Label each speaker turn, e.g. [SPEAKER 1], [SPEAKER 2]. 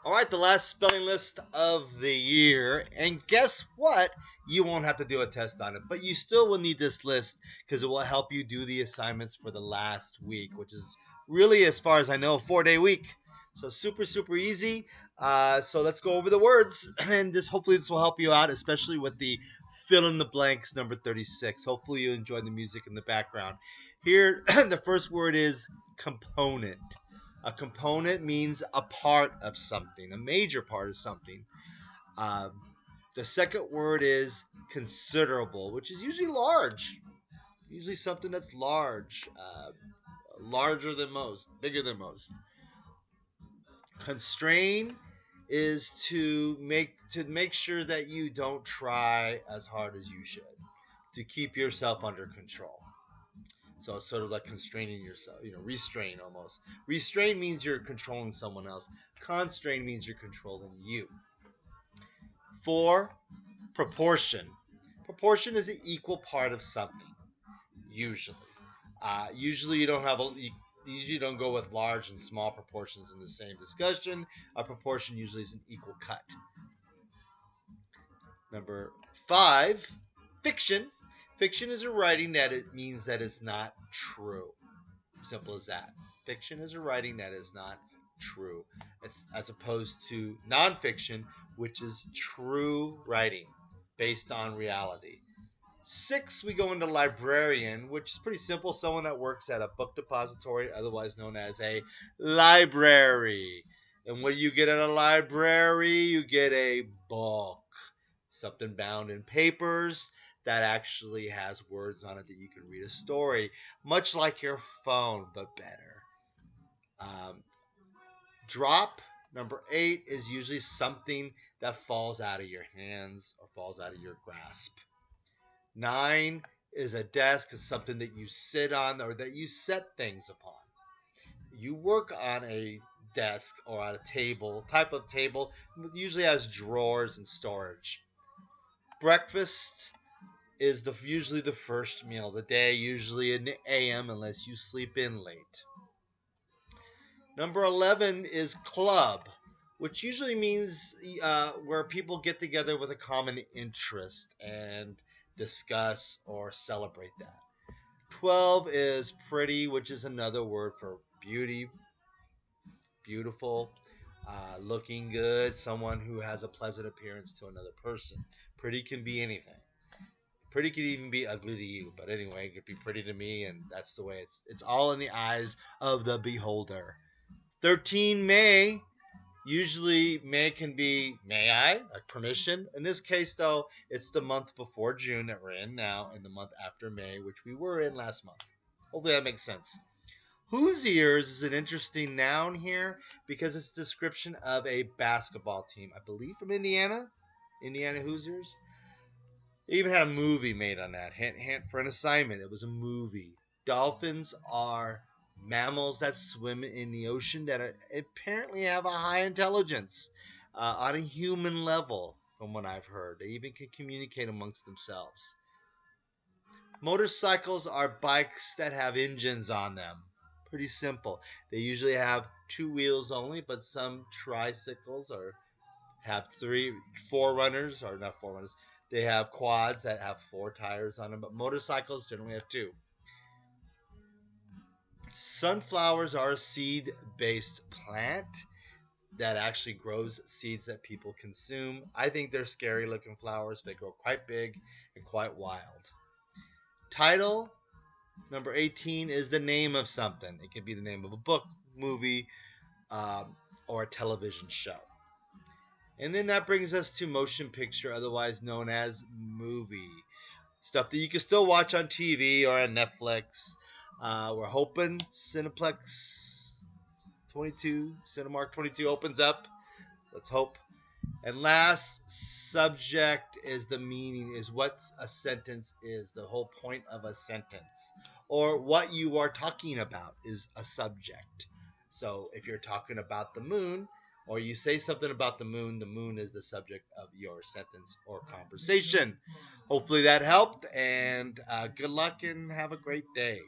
[SPEAKER 1] All right, the last spelling list of the year. And guess what? You won't have to do a test on it, but you still will need this list because it will help you do the assignments for the last week, which is really, as far as I know, a 4-day week. So super, super easy. So let's go over the words, and hopefully this will help you out, especially with the fill in the blanks number 36. Hopefully you enjoy the music in the background. Here, the first word is component. A component means a part of something, a major part of something. Uh, the second word is considerable, which is usually large, usually something that's large, larger than most, bigger than most. Constrain is to make sure that you don't try as hard as you should, to keep yourself under control. So it's sort of like constraining yourself, restrain almost. Restrain means you're controlling someone else. Constrain means you're controlling you. 4, proportion. Proportion is an equal part of something, usually. Usually you usually don't go with large and small proportions in the same discussion. A proportion usually is an equal cut. Number 5, fiction. Fiction is a writing that it means that it's not true. Simple as that. Fiction is a writing that is not true. It's as opposed to nonfiction, which is true writing based on reality. 6, we go into librarian, which is pretty simple. Someone that works at a book depository, otherwise known as a library. And what do you get at a library? You get a book, something bound in papers that actually has words on it that you can read a story, much like your phone, but better. Um, Drop, number 8, is usually something that falls out of your hands or falls out of your grasp. 9 is a desk. It's something that you sit on or that you set things upon. You work on a desk or on a table, type of table, usually has drawers and storage. Breakfast is usually the first meal of the day, usually in the AM unless you sleep in late. Number 11 is club, which usually means where people get together with a common interest and discuss or celebrate that. 12 is pretty, which is another word for beauty, beautiful, looking good, someone who has a pleasant appearance to another person. Pretty can be anything. Pretty could even be ugly to you, but anyway, it could be pretty to me, and that's the way it's all in the eyes of the beholder. 13, may. Usually, may can be may I, like permission. In this case, though, it's the month before June that we're in now, and the month after May, which we were in last month. Hopefully that makes sense. Whose ears is an interesting noun here because it's a description of a basketball team, I believe from Indiana. Indiana Hoosiers. They even had a movie made on that. Hint, hint for an assignment. It was a movie. Dolphins are mammals that swim in the ocean that apparently have a high intelligence on a human level, from what I've heard. They even can communicate amongst themselves. Motorcycles are bikes that have engines on them. Pretty simple. They usually have 2 wheels only, but some tricycles or have four runners, or not four runners. They have quads that have 4 tires on them, but motorcycles generally have 2. Sunflowers are a seed-based plant that actually grows seeds that people consume. I think they're scary-looking flowers. They grow quite big and quite wild. Title, number 18, is the name of something. It could be the name of a book, movie, or a television show. And then that brings us to motion picture, otherwise known as movie. Stuff that you can still watch on TV or on Netflix. We're hoping Cineplex 22, Cinemark 22 opens up. Let's hope. And last, subject is the meaning, is what a sentence is, the whole point of a sentence. Or what you are talking about is a subject. So if you're talking about the moon, or you say something about the moon is the subject of your sentence or conversation. Hopefully that helped, and good luck and have a great day.